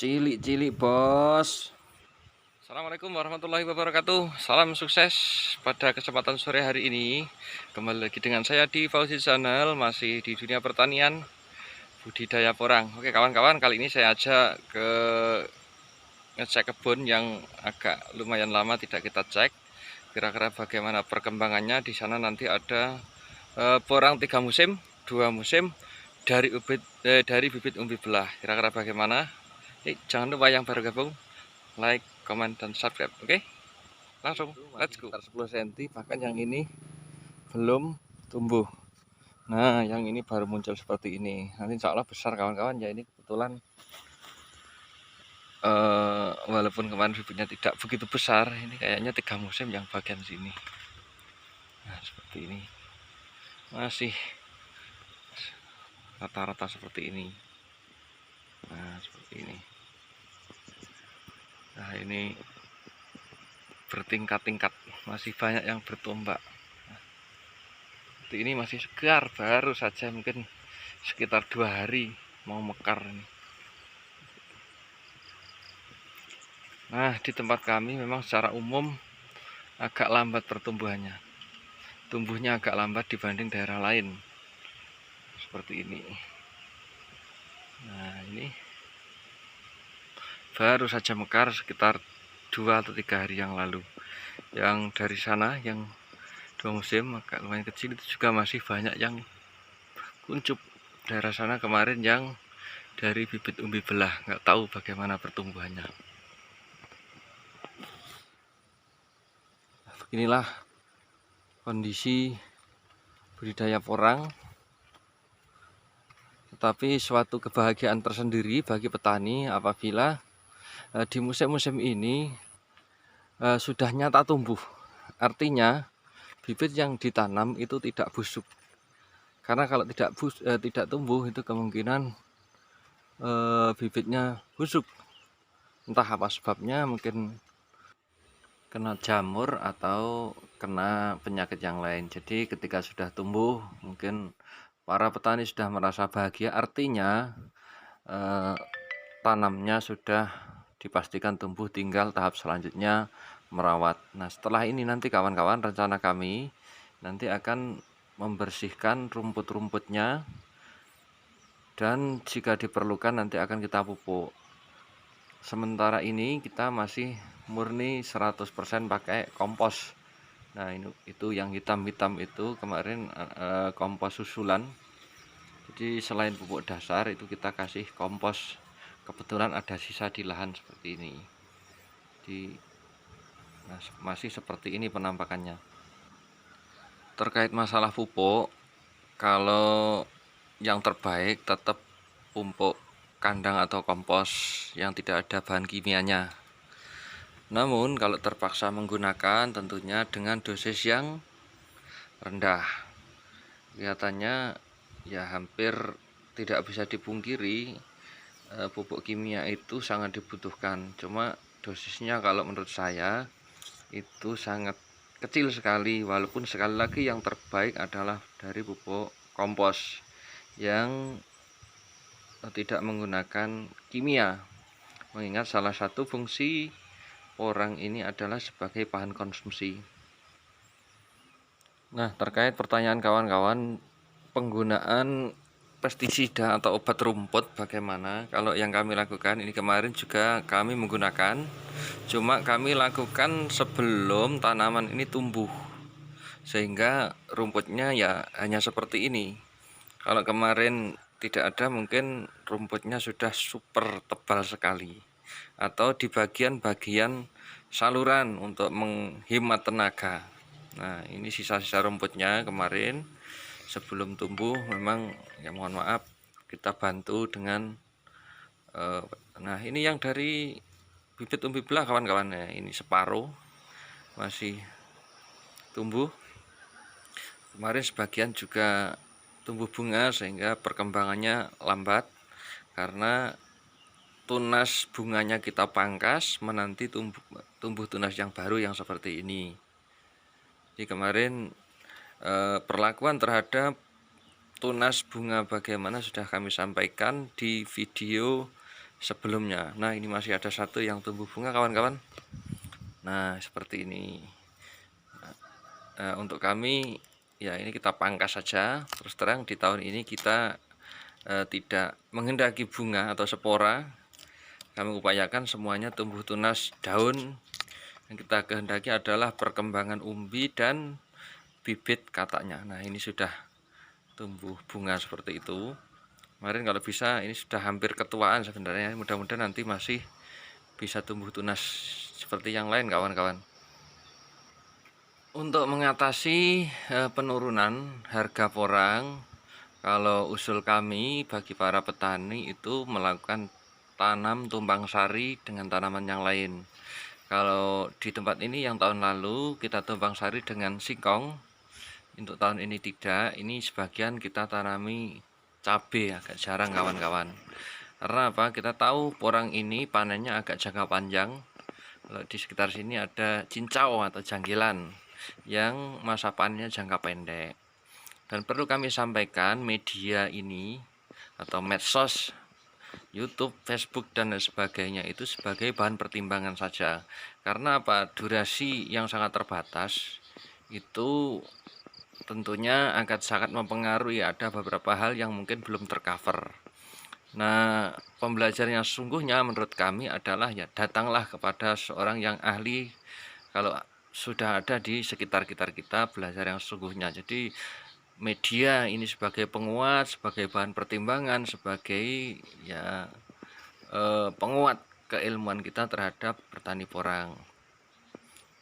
Cilik-cilik bos. Assalamualaikum warahmatullahi wabarakatuh. Salam sukses pada kesempatan sore hari ini. Kembali lagi dengan saya di Fauzi Channel, masih di dunia pertanian, budidaya porang. Oke kawan-kawan, kali ini saya ajak ke ngecek kebun yang agak lumayan lama tidak kita cek. Kira-kira bagaimana perkembangannya. Di sana nanti ada porang 3 musim, 2 musim dari bibit umbi belah. Kira-kira bagaimana? Jangan lupa yang baru gabung like, comment, dan subscribe. Oke, langsung let's go. 10 cm, bahkan yang ini belum tumbuh. Nah, yang ini baru muncul seperti ini. Nanti insya Allah besar kawan-kawan. Ya ini kebetulan walaupun kemarin bibitnya tidak begitu besar, ini kayaknya 3 musim yang bagian sini. Nah, seperti ini. Masih rata-rata seperti ini. Nah, seperti ini. Nah, ini bertingkat-tingkat, masih banyak yang bertombak. Ini masih segar, baru saja mungkin sekitar 2 hari mau mekar ini. Nah, di tempat kami memang secara umum agak lambat pertumbuhannya. Tumbuhnya agak lambat dibanding daerah lain. Seperti ini. Nah, ini baru saja mekar sekitar 2 atau 3 hari yang lalu. Yang dari sana yang 2 musim agak lumayan kecil itu juga masih banyak yang kuncup. Daerah sana kemarin yang dari bibit umbi belah, nggak tahu bagaimana pertumbuhannya. Inilah kondisi budidaya porang, tetapi suatu kebahagiaan tersendiri bagi petani apabila di musim-musim ini sudah nyata tumbuh. Artinya bibit yang ditanam itu tidak busuk. Karena kalau tidak tumbuh itu kemungkinan bibitnya busuk. Entah apa sebabnya, mungkin kena jamur atau kena penyakit yang lain. Jadi ketika sudah tumbuh, mungkin para petani sudah merasa bahagia, artinya tanamnya sudah dipastikan tumbuh, tinggal tahap selanjutnya merawat. Nah, setelah ini nanti kawan-kawan, rencana kami nanti akan membersihkan rumput-rumputnya, dan jika diperlukan nanti akan kita pupuk. Sementara ini kita masih murni 100% pakai kompos. Nah, itu yang hitam-hitam itu kemarin kompos susulan. Jadi selain pupuk dasar itu kita kasih kompos. Kebetulan ada sisa di lahan seperti ini. Nah, masih seperti ini penampakannya. Terkait masalah pupuk, kalau yang terbaik tetap pupuk kandang atau kompos yang tidak ada bahan kimianya. Namun kalau terpaksa menggunakan tentunya dengan dosis yang rendah. Kelihatannya ya hampir tidak bisa dipungkiri pupuk kimia itu sangat dibutuhkan. Cuma dosisnya kalau menurut saya itu sangat kecil sekali. Walaupun sekali lagi yang terbaik adalah dari pupuk kompos yang tidak menggunakan kimia. Mengingat salah satu fungsi porang ini adalah sebagai bahan konsumsi. Nah, terkait pertanyaan kawan-kawan, penggunaan pestisida atau obat rumput bagaimana? Kalau yang kami lakukan ini kemarin juga kami menggunakan, cuma kami lakukan sebelum tanaman ini tumbuh, sehingga rumputnya ya hanya seperti ini. Kalau kemarin tidak ada, mungkin rumputnya sudah super tebal sekali, atau di bagian-bagian saluran untuk menghemat tenaga. Nah, ini sisa-sisa rumputnya kemarin sebelum tumbuh. Memang ya mohon maaf, kita bantu dengan nah ini yang dari bibit umbi belah kawan-kawan ya, ini separuh masih tumbuh. Kemarin sebagian juga tumbuh bunga sehingga perkembangannya lambat karena tunas bunganya kita pangkas menanti tumbuh tunas yang baru yang seperti ini. Jadi kemarin perlakuan terhadap tunas bunga bagaimana sudah kami sampaikan di video sebelumnya. Nah, ini masih ada satu yang tumbuh bunga kawan-kawan. Nah, seperti ini. Untuk kami ya ini kita pangkas saja. Terus terang di tahun ini kita tidak menghendaki bunga atau spora. Kami upayakan semuanya tumbuh tunas daun. Yang kita kehendaki adalah perkembangan umbi dan bibit katanya. Nah, ini sudah tumbuh bunga seperti itu. Kemarin kalau bisa ini sudah hampir ketuaan sebenarnya. Mudah-mudahan nanti masih bisa tumbuh tunas seperti yang lain kawan-kawan. Untuk mengatasi penurunan harga porang, kalau usul kami bagi para petani itu melakukan tanam tumpang sari dengan tanaman yang lain. Kalau di tempat ini yang tahun lalu kita tumpang sari dengan singkong, untuk tahun ini tidak. Ini sebagian kita tanami cabai, agak jarang kawan-kawan. Karena apa? Kita tahu porang ini panennya agak jangka panjang. Kalau di sekitar sini ada cincau atau janggilan yang masa panennya jangka pendek. Dan perlu kami sampaikan, media ini atau medsos, YouTube, Facebook dan lain sebagainya itu sebagai bahan pertimbangan saja. Karena apa? Durasi yang sangat terbatas itu tentunya akan sangat mempengaruhi, ada beberapa hal yang mungkin belum tercover. Nah, pembelajaran yang sesungguhnya menurut kami adalah ya datanglah kepada seorang yang ahli kalau sudah ada di sekitar kita, belajar yang sesungguhnya. Jadi media ini sebagai penguat, sebagai bahan pertimbangan, sebagai ya penguat keilmuan kita terhadap petani porang.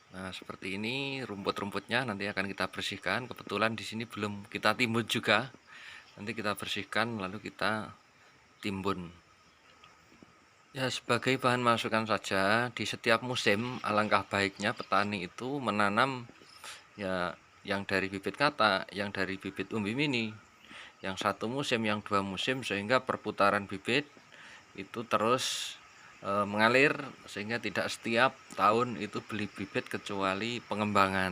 Nah, seperti ini rumput-rumputnya nanti akan kita bersihkan. Kebetulan di sini belum kita timbun juga. Nanti kita bersihkan lalu kita timbun. Ya, sebagai bahan masukan saja, di setiap musim alangkah baiknya petani itu menanam ya yang dari bibit kata, yang dari bibit umbi mini, yang satu musim, yang dua musim, sehingga perputaran bibit itu terus mengalir, sehingga tidak setiap tahun itu beli bibit kecuali pengembangan.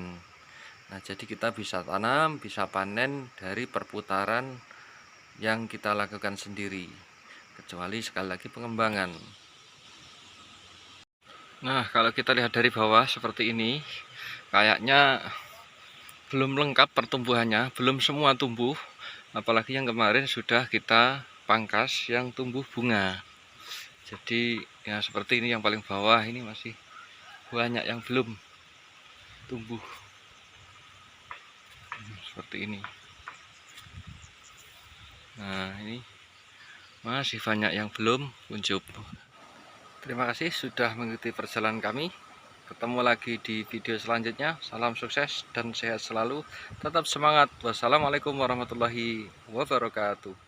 Nah, jadi kita bisa tanam, bisa panen dari perputaran yang kita lakukan sendiri, kecuali sekali lagi pengembangan. Nah, kalau kita lihat dari bawah seperti ini, kayaknya belum lengkap pertumbuhannya, belum semua tumbuh, apalagi yang kemarin sudah kita pangkas yang tumbuh bunga. Jadi ya seperti ini, yang paling bawah ini masih banyak yang belum tumbuh seperti ini. Nah, ini masih banyak yang belum kuncup. Terima kasih sudah mengikuti perjalanan kami. Ketemu lagi di video selanjutnya. Salam sukses dan sehat selalu. Tetap semangat. Wassalamualaikum warahmatullahi wabarakatuh.